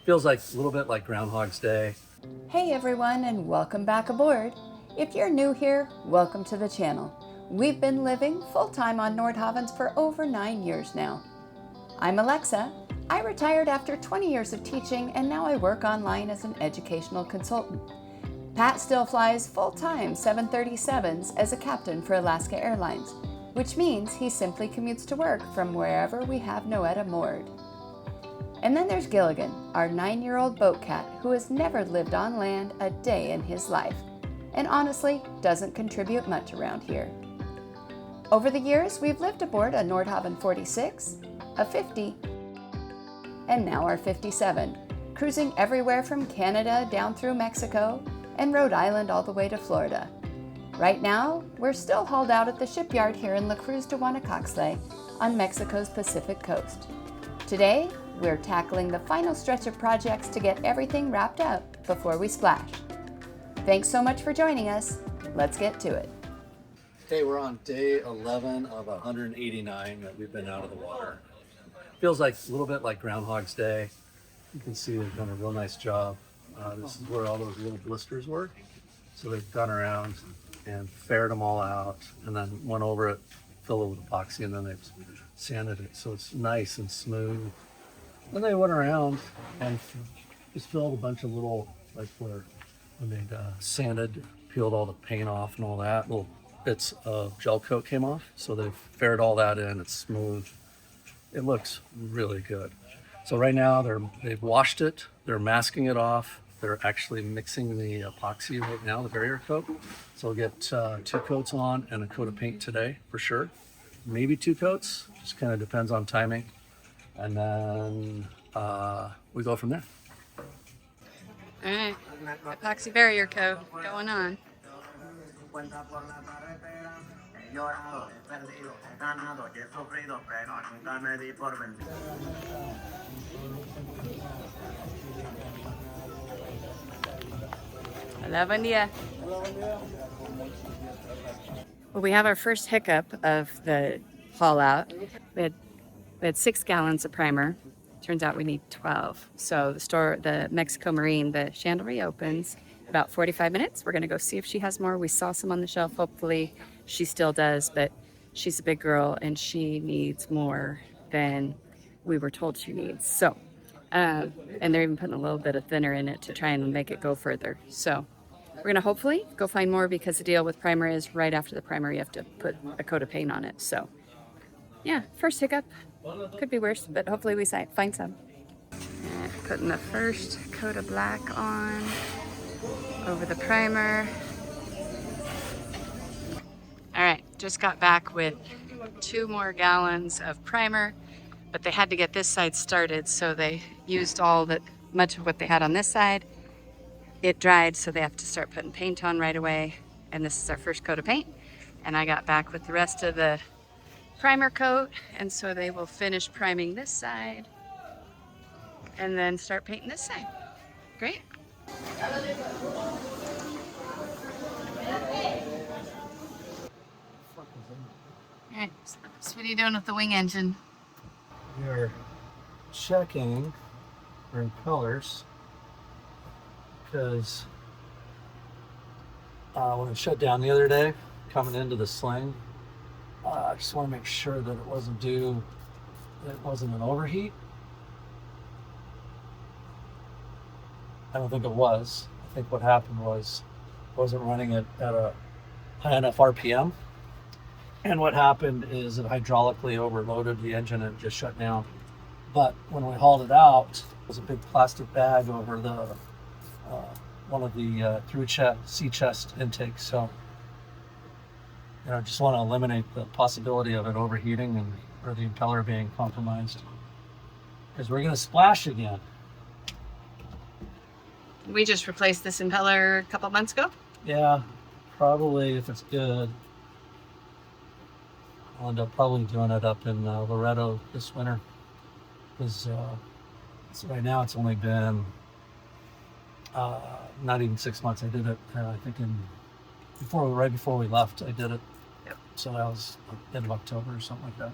Feels like a little bit like Groundhog's Day. Hey everyone, and welcome back aboard. If you're new here, welcome to the channel. We've been living full-time on Nordhavn for over 9 years now. I'm Alexa. I retired after 20 years of teaching, and now I work online as an educational consultant. Pat still flies full-time 737s as a captain for Alaska Airlines, which means he simply commutes to work from wherever we have Noeta moored. And then there's Gilligan, our 9-year-old boat cat who has never lived on land a day in his life, and honestly doesn't contribute much around here. Over the years, we've lived aboard a Nordhavn 46, a 50, and now our 57, cruising everywhere from Canada down through Mexico and Rhode Island all the way to Florida. Right now, we're still hauled out at the shipyard here in Cruz de Huanacaxtle on Mexico's Pacific coast. Today, we're tackling the final stretch of projects to get everything wrapped up before we splash. Thanks so much for joining us. Let's get to it. Hey, we're on day 11 of 189 that we've been out of the water. Feels like a little bit like Groundhog's Day. You can see they've done a real nice job. This is where all those little blisters were. So they've gone around and ferreted them all out and then went over it, filled it with epoxy, and then they've sanded it so it's nice and smooth. Then they went around and just filled a bunch of little, like where when they sanded, peeled all the paint off and all that, little bits of gel coat came off. So they've ferreted all that in, it's smooth. It looks really good. So right now they've washed it, they're masking it off. They're actually mixing the epoxy right now, the barrier coat. So we'll get 2 coats on and a coat of paint today for sure. Maybe 2 coats, just kind of depends on timing. And then we go from there. All right, epoxy barrier coat going on. Hola, buen día. Well, we have our first hiccup of the haul out. We had 6 gallons of primer. Turns out we need 12. So the Mexico Marine, the chandlery opens about 45 minutes. We're gonna go see if she has more. We saw some on the shelf. Hopefully she still does, but she's a big girl and she needs more than we were told she needs. So, and they're even putting a little bit of thinner in it to try and make it go further. So we're gonna hopefully go find more, because the deal with primer is right after the primer you have to put a coat of paint on it. So yeah, first hiccup. Could be worse, but hopefully we find some. Putting the first coat of black on over the primer. All right, just got back with 2 more gallons of primer, but they had to get this side started, so they used much of what they had on this side. It dried, so they have to start putting paint on right away, and this is our first coat of paint. And I got back with the rest of the primer coat, and so they will finish priming this side and then start painting this side. Great. All right, so what are you doing with the wing engine? We are checking our impellers because when it shut down the other day, coming into the sling, I just want to make sure that it wasn't an overheat. I don't think it was. I think what happened was I wasn't running it at a high enough RPM. And what happened is it hydraulically overloaded the engine and just shut down. But when we hauled it out, there was a big plastic bag over the one of the sea chest intakes. So I just want to eliminate the possibility of it overheating or the impeller being compromised, because we're going to splash again. We just replaced this impeller a couple months ago. Yeah, probably, if it's good. I'll end up probably doing it up in Loretto this winter, because right now it's only been not even 6 months. I did it, I think right before we left, I did it. Yep. So that was end of October or something like that.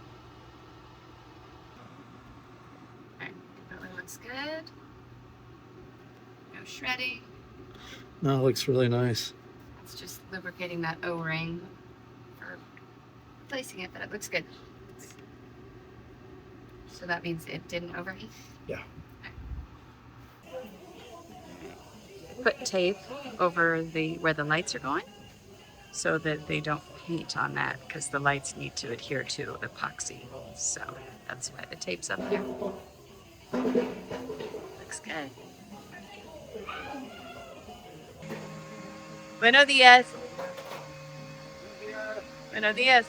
All right, that one looks good. shredding. No, it looks really nice. It's just lubricating that O-ring for placing it, but it looks good. So that means it didn't overheat? Yeah. Put tape over where the lights are going so that they don't paint on that, because the lights need to adhere to epoxy. So that's why the tape's up there. Looks good. Buenos días. Buenos días.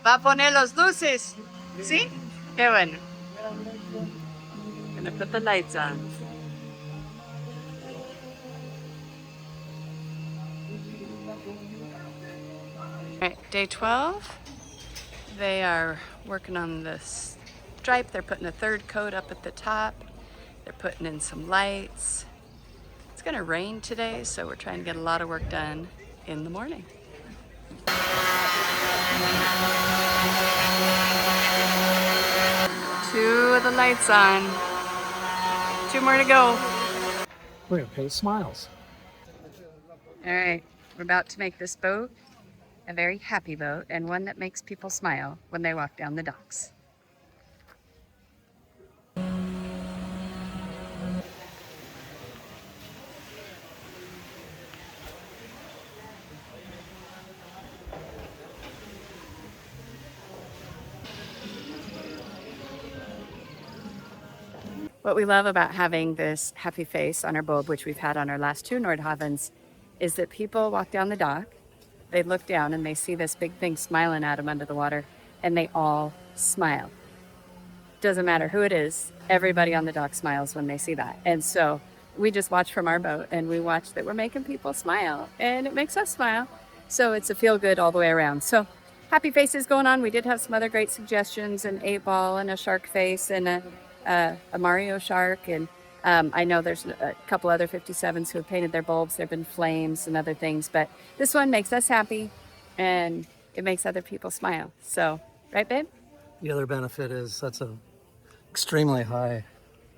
Va a poner los luces. ¿Sí? Qué bueno. Gonna put the lights on. All right, day 12. They are working on this stripe. They're putting a third coat up at the top. They're putting in some lights. It's gonna rain today, so we're trying to get a lot of work done in the morning. 2 of the lights on. 2 more to go. We're gonna paint smiles. All right, we're about to make this boat a very happy boat, and one that makes people smile when they walk down the docks. What we love about having this happy face on our boat, which we've had on our last 2 Nordhavns, is that people walk down the dock, they look down and they see this big thing smiling at them under the water, and they all smile. Doesn't matter who it is, everybody on the dock smiles when they see that. And so we just watch from our boat and we watch that we're making people smile, and it makes us smile. So it's a feel good all the way around. So happy faces going on. We did have some other great suggestions, an 8-ball and a shark face and a Mario shark, and I know there's a couple other 57s who have painted their bulbs. There have been flames and other things, but this one makes us happy and it makes other people smile. So, right, babe? The other benefit is that's an extremely high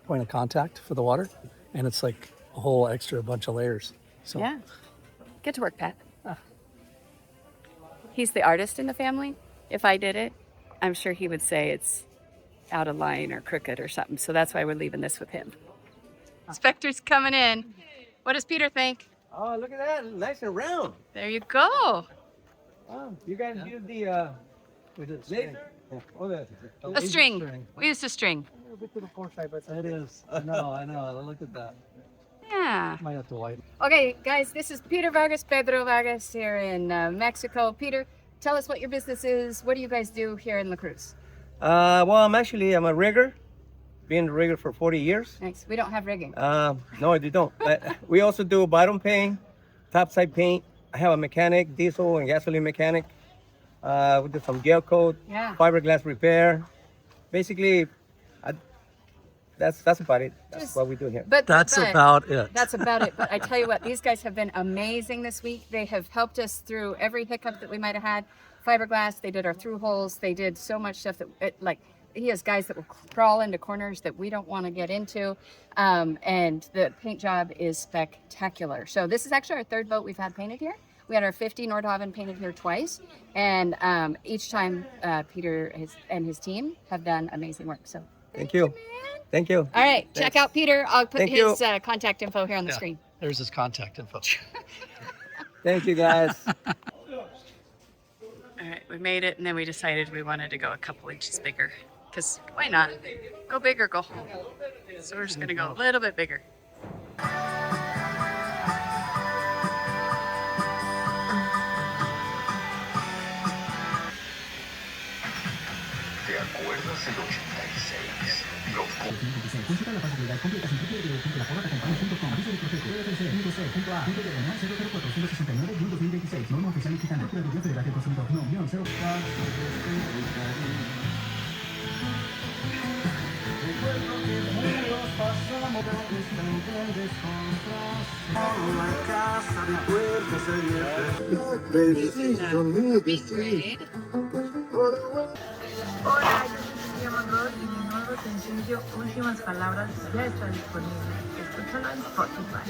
point of contact for the water, and it's like a whole extra bunch of layers. So Yeah. Get to work, Pat. He's the artist in the family. If I did it, I'm sure he would say it's out of line or crooked or something. So that's why we're leaving this with him. Spectre's coming in. What does Peter think? Oh, look at that. Nice and round. There you go. Oh, you guys use the we did string. laser? Yeah. Oh, the A string. We used a string. a little bit to the far side, but It is. I know. Look at that. Yeah. Might have to whiten. Okay, guys, this is Peter Vargas, Pedro Vargas here in Mexico. Peter, tell us what your business is. What do you guys do here in La Cruz? well, I'm a rigger. Been a rigger for 40 years. Thanks. We don't have rigging. No, you don't. But we also do bottom paint, topside paint. I have a mechanic, diesel and gasoline mechanic. We do some gel coat, Yeah. fiberglass repair. Basically, that's about it. That's Just- what we do here. But That's about it. That's about it. But I tell you what, these guys have been amazing this week. They have helped us through every hiccup that we might have had. Fiberglass, they did our through holes. They did so much stuff that, he has guys that will crawl into corners that we don't want to get into. And the paint job is spectacular. So this is actually our 3rd boat we've had painted here. We had our 50 Nordhavn painted here twice. And each time Peter and his team have done amazing work. So Thank you. man. Thank you. All right, check out Peter. I'll put Thank his contact info here on the Yeah. screen. There's his contact info. Thank you, guys. All right, we made it, and then we decided we wanted to go a couple inches bigger. Because why not? Go big or go home. So we're just going to go a little bit bigger. ¿Te acuerdas del 86? Los Consulta la facilidad completa sin www.laporatacompany.com. Aviso de proceso. DFC.A.diagonal 004-169-2026. Norma oficial mexicana. Procuraduría Federal del Consumidor. No, guión 0. Hola, yo soy Gilligan y mi nuevo sencillo Últimas Palabras ya está disponible. Escúchalo en Spotify.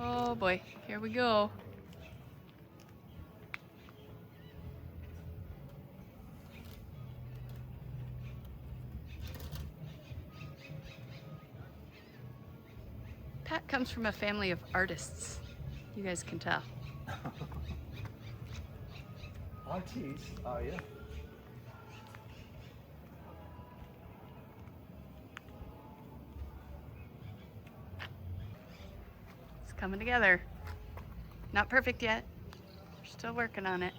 Oh boy, here we go. Pat comes from a family of artists. You guys can tell. Artiste, oh yeah. It's coming together. Not perfect yet. We're still working on it.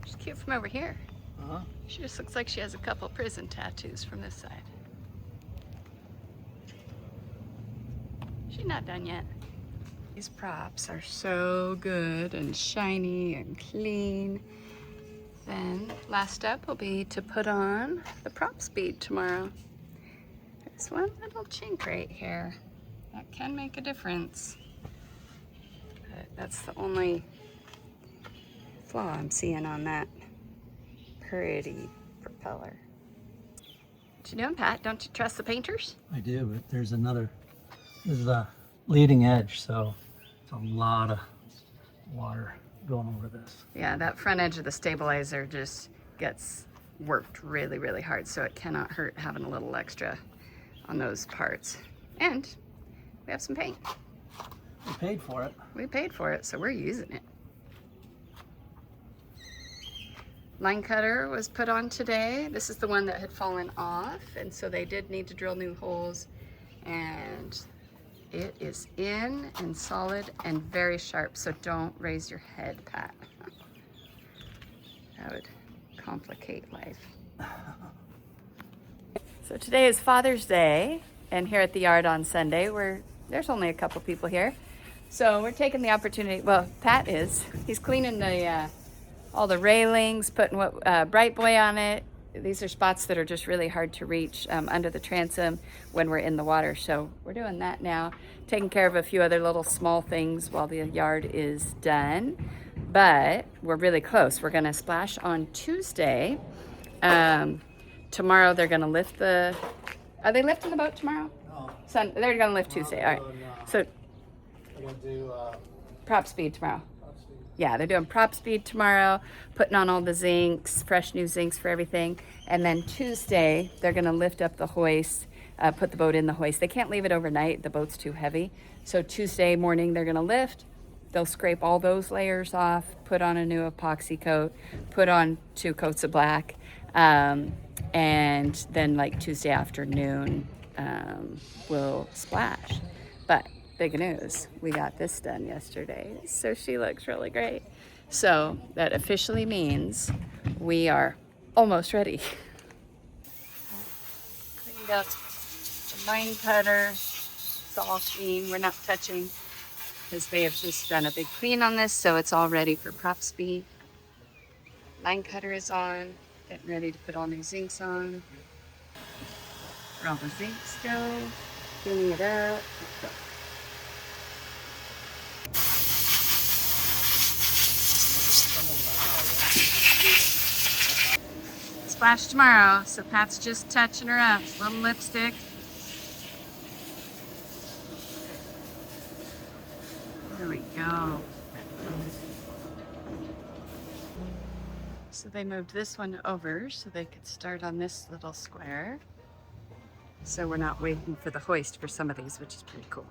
She's cute from over here. Uh-huh. She just looks like she has a couple prison tattoos from this side. She's not done yet. These props are so good and shiny and clean. Then last up will be to put on the PropSpeed tomorrow. There's one little chink right here. That can make a difference. But that's the only flaw I'm seeing on that pretty propeller. What you doing, Pat? Don't you trust the painters? I do, but there's another. This is a leading edge, so it's a lot of water going over this. Yeah, that front edge of the stabilizer just gets worked really, really hard, so it cannot hurt having a little extra on those parts. And we have some paint. We paid for it. We paid for it, so we're using it. Line cutter was put on today. This is the one that had fallen off, and so they did need to drill new holes, and it is in and solid and very sharp, so don't raise your head, Pat. That would complicate life. So today is Father's Day, and here at the yard on Sunday, there's only a couple people here. So we're taking the opportunity, well, Pat is. He's cleaning the all the railings, putting Bright Boy on it. These are spots that are just really hard to reach under the transom when we're in the water. So we're doing that now, taking care of a few other little small things while the yard is done. But we're really close. We're gonna splash on Tuesday. Tomorrow they're gonna lift the, are they lifting the boat tomorrow? No. They're gonna lift Tuesday, all right. So We're gonna do PropSpeed tomorrow. Yeah, they're doing PropSpeed tomorrow, putting on all the zincs, fresh new zincs for everything. And then Tuesday, they're gonna lift up the hoist, put the boat in the hoist. They can't leave it overnight, the boat's too heavy. So Tuesday morning, they're gonna lift, they'll scrape all those layers off, put on a new epoxy coat, put on 2 coats of black, and then like Tuesday afternoon, we'll splash. But big news, we got this done yesterday, so she looks really great. So that officially means we are almost ready. Cleaned up the line cutter, it's all clean, we're not touching, because they have just done a big clean on this, so it's all ready for PropSpeed. Line cutter is on, getting ready to put all new zincs on. Where all the zincs go, cleaning it up. Splash tomorrow, so Pat's just touching her up. Little lipstick. There we go. So they moved this one over so they could start on this little square. So we're not waiting for the hoist for some of these, which is pretty cool.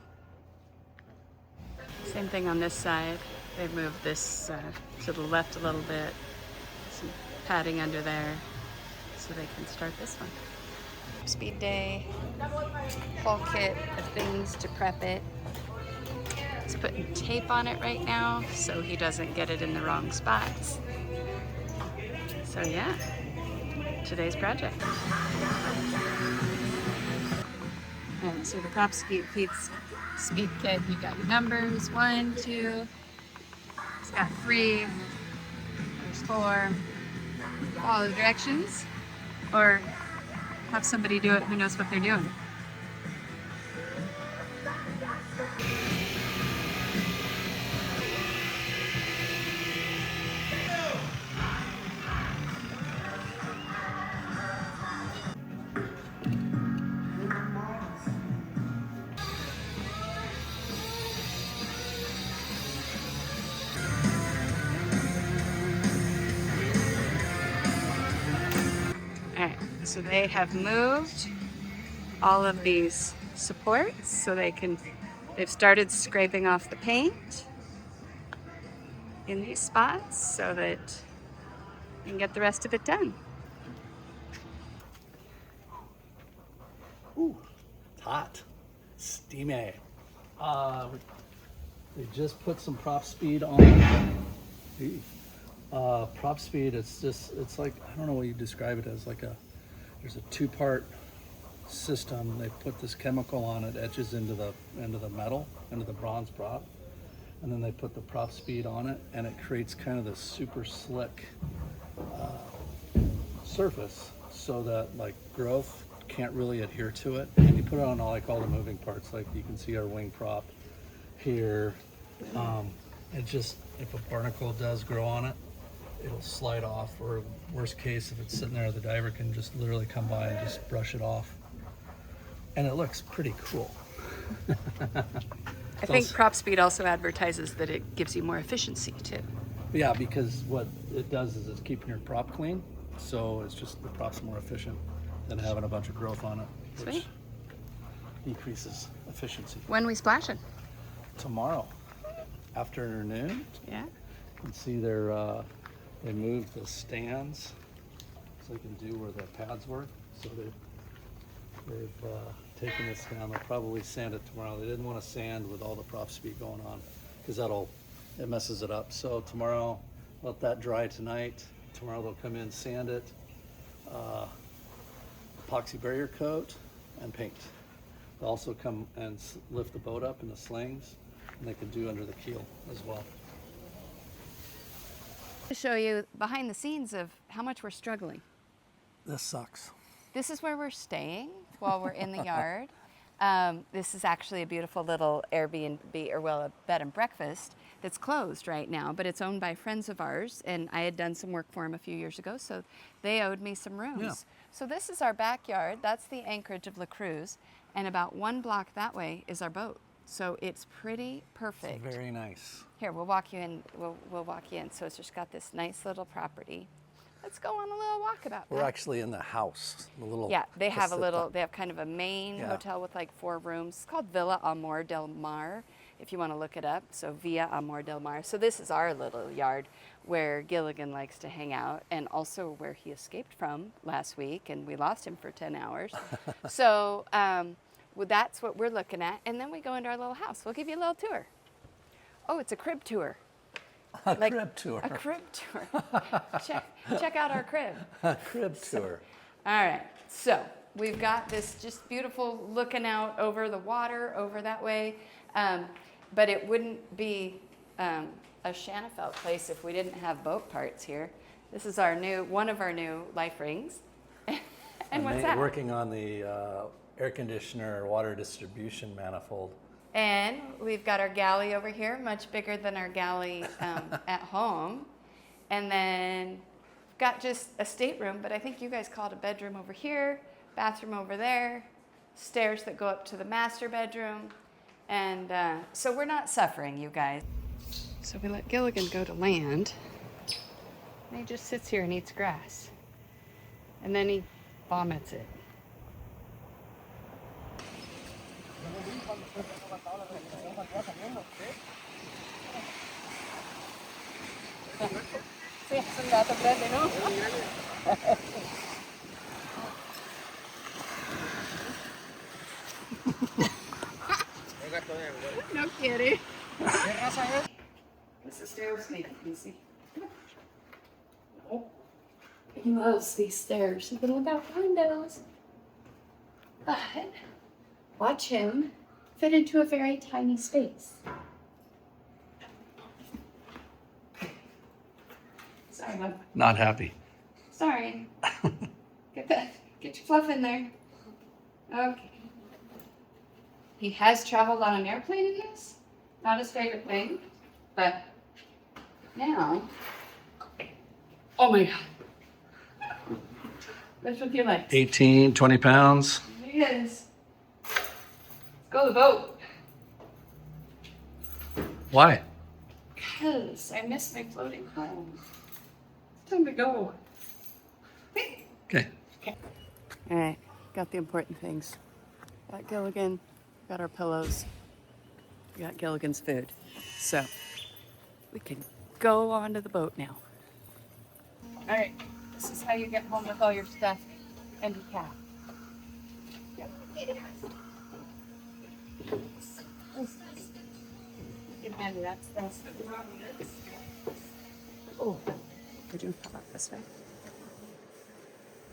Same thing on this side. They've moved this to the left a little bit. Some padding under there, so they can start this one. Speed day, full kit of things to prep it. He's putting tape on it right now so he doesn't get it in the wrong spots. So yeah, today's project. And so the PropSpeed speed kit, you got your numbers, 1, 2, it's got 3, there's 4, follow the directions, or have somebody do it who knows what they're doing. Alright, so they have moved all of these supports so they've started scraping off the paint in these spots so that you can get the rest of it done. Ooh, it's hot, steamy. They just put some PropSpeed on. PropSpeed, it's like, I don't know what you describe it as, there's a 2-part system. They put this chemical on it, etches into the metal, into the bronze prop, and then they put the PropSpeed on it, and it creates kind of this super slick surface so that like growth can't really adhere to it. And you put it on all the moving parts, like you can see our wing prop here. It just, if a barnacle does grow on it, it'll slide off, or worst case, if it's sitting there, the diver can just literally come by and just brush it off. And it looks pretty cool. I think PropSpeed also advertises that it gives you more efficiency too. Yeah, because what it does is it's keeping your prop clean, so it's just the prop's more efficient than having a bunch of growth on it, which Sweet. decreases efficiency. When we splashing? Tomorrow afternoon, Yeah. you can see they moved the stands so they can do where the pads were. So they've taken this down. They'll probably sand it tomorrow. They didn't want to sand with all the PropSpeed going on because it messes it up. So tomorrow, let that dry tonight. Tomorrow they'll come in, sand it, epoxy barrier coat, and paint. They'll also come and lift the boat up in the slings, and they can do under the keel as well. To show you behind the scenes of how much we're struggling. This sucks. This is where we're staying while we're in the yard. This is actually a beautiful little Airbnb, or well, a bed and breakfast that's closed right now, but it's owned by friends of ours, and I had done some work for them a few years ago, so they owed me some rooms. Yeah. So this is our backyard. That's the anchorage of La Cruz, and about 1 block that way is our boat. So it's pretty perfect. It's very nice. Here, we'll walk you in. We'll walk you in. So it's just got this nice little property. Let's go on a little walkabout. We're actually in the house, the little. Yeah, they have they have kind of a main Yeah. hotel with like 4 rooms. It's called Villa Amor del Mar, if you want to look it up. So Villa Amor del Mar. So this is our little yard where Gilligan likes to hang out, and also where he escaped from last week, and we lost him for 10 hours. So well, that's what we're looking at. And then we go into our little house. We'll give you a little tour. Oh, it's a crib tour. Crib tour. A crib tour. check out our crib. A crib tour. All right, so we've got this just beautiful looking out over the water over that way, but it wouldn't be a Shanafelt place if we didn't have boat parts here. This is one of our new life rings. And what's that? Working on the air conditioner water distribution manifold. And we've got our galley over here, much bigger than our galley at home. And then we've got just a stateroom, but I think you guys call it a bedroom over here, bathroom over there, stairs that go up to the master bedroom. And so we're not suffering, you guys. So we let Gilligan go to land. And he just sits here and eats grass. And then he vomits it. Sí, es un gato grande, ¿no? kitty. This is stairs, maybe. Can you see? He loves these stairs. He can look out windows. But watch him fit into a very tiny space. Sorry, bud. Not happy. Sorry. Get your fluff in there. Okay. He has traveled on an airplane in this. Not his favorite thing, but now. Oh my God. Lift with your legs. 18, 20 pounds. There he is. Let's go to the boat. Why? Because I miss my floating home. It's time to go. Okay. All right, got the important things. Got Gilligan, got our pillows, we got Gilligan's food. So we can go onto the boat now. All right, this is how you get home with all your stuff and your cat. Oh, we're doing how about this way?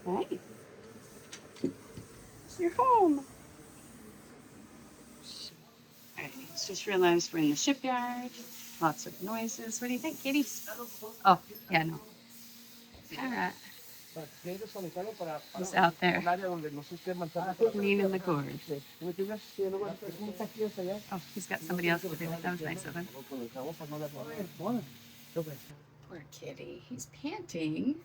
All right. You're home. All right, just realized we're in the shipyard. Lots of noises. What do you think, Kitty? Oh, yeah, no. All right. He's out there cleaning the gourd. Oh, he's got somebody else to do it. That was nice of him. Poor kitty. He's panting.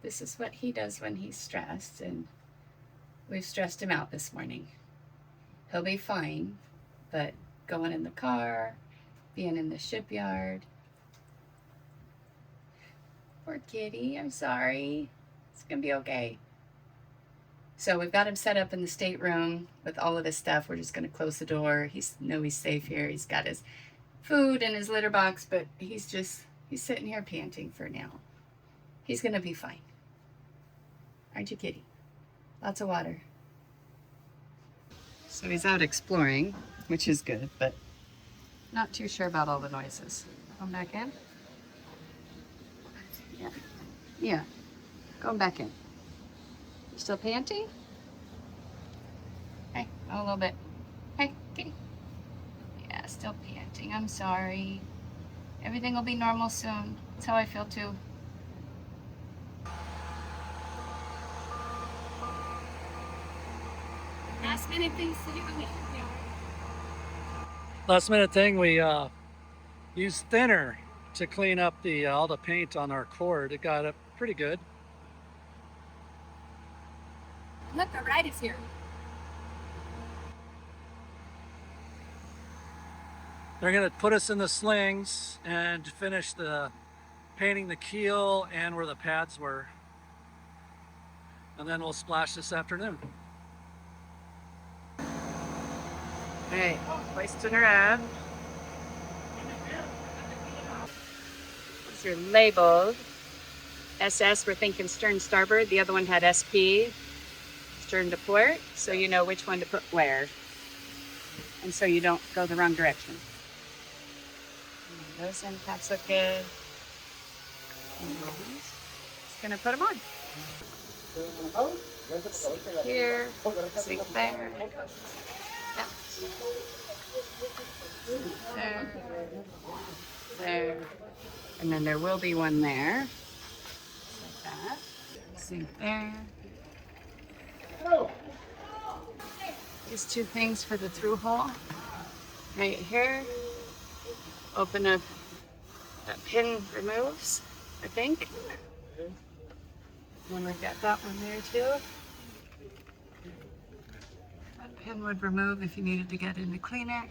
This is what he does when he's stressed, and we've stressed him out this morning. He'll be fine, but going in the car, being in the shipyard. Poor kitty, I'm sorry. It's gonna be okay. So we've got him set up in the stateroom with all of his stuff. We're just gonna close the door. He's safe here. He's got his food in his litter box, but he's sitting here panting for now. He's gonna be fine. Aren't you, kitty? Lots of water. So he's out exploring, which is good, but not too sure about all the noises. Come back in? Yeah. Yeah. Going back in. You still panting? Hey, a little bit. Hey, kitty. Yeah, still panting. I'm sorry. Everything will be normal soon. That's how I feel too. Last minute things to do. Last minute thing, we used thinner to clean up all the paint on our cord. It got up pretty good. Look, the ride is here. They're gonna put us in the slings and finish painting the keel and where the pads were. And then we'll splash this afternoon. All right, hoisting her up. These are labeled SS. We're thinking stern starboard. The other one had SP, stern to port, so you know which one to put where, and so you don't go the wrong direction. And those end caps look good. Just gonna put them on. Here, sink there. Yeah. There, and then there will be one there, like that. Sink there. These two things for the through hole, right here. Open up, that pin removes, I think. And we've got that one there too. That pin would remove if you needed to get in to clean it.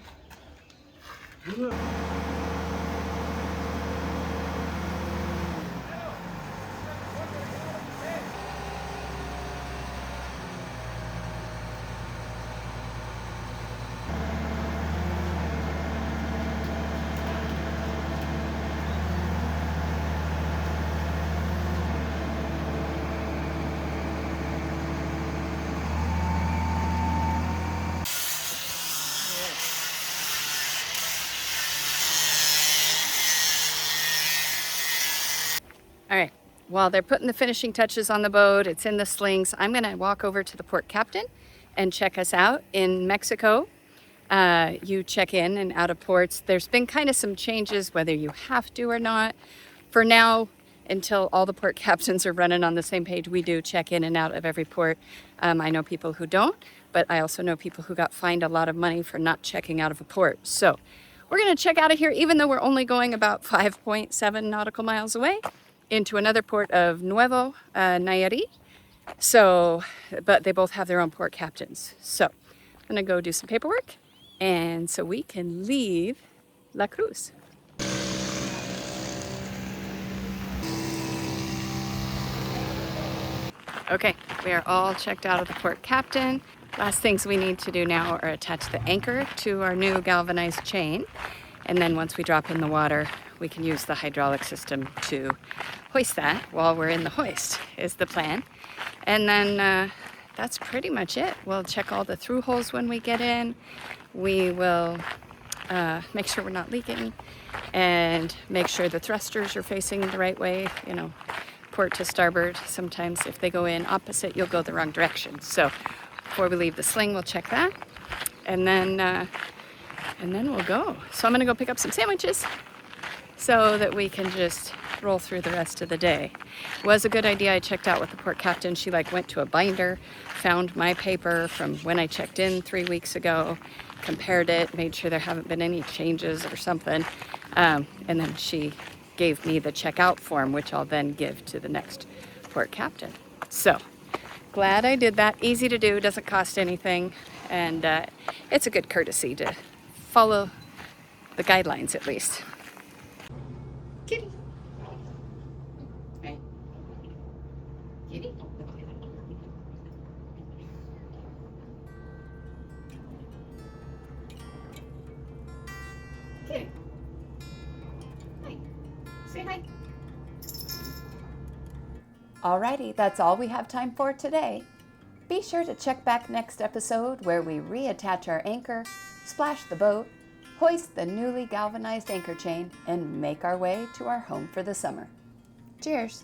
All right, while they're putting the finishing touches on the boat, it's in the slings, I'm gonna walk over to the port captain and check us out. In Mexico, you check in and out of ports. There's been kind of some changes, whether you have to or not. For now, until all the port captains are running on the same page, we do check in and out of every port. I know people who don't, but I also know people who got fined a lot of money for not checking out of a port. So we're gonna check out of here, even though we're only going about 5.7 nautical miles away, into another port of Nuevo Nayarit. So, but they both have their own port captains. So I'm gonna go do some paperwork, and so we can leave La Cruz. Okay, we are all checked out of the port captain. Last things we need to do now are attach the anchor to our new galvanized chain. And then once we drop in the water, we can use the hydraulic system to hoist that while we're in the hoist, is the plan. And then that's pretty much it. We'll check all the through holes when we get in. We will make sure we're not leaking and make sure the thrusters are facing the right way, you know, port to starboard. Sometimes if they go in opposite, you'll go the wrong direction. So before we leave the sling, we'll check that, and then we'll go. So I'm gonna go pick up some sandwiches so that we can just roll through the rest of the day. Was a good idea. I checked out with the port captain. She like went to a binder, found my paper from when I checked in 3 weeks ago, compared it, made sure there haven't been any changes or something, and then she gave me the checkout form, which I'll then give to the next port captain. So glad I did that. Easy to do, doesn't cost anything, and it's a good courtesy to follow the guidelines at least. Kitty. Hey. Kitty. Kitty. Hi. Say hi. Alrighty, that's all we have time for today. Be sure to check back next episode where we reattach our anchor, splash the boat, hoist the newly galvanized anchor chain, and make our way to our home for the summer. Cheers!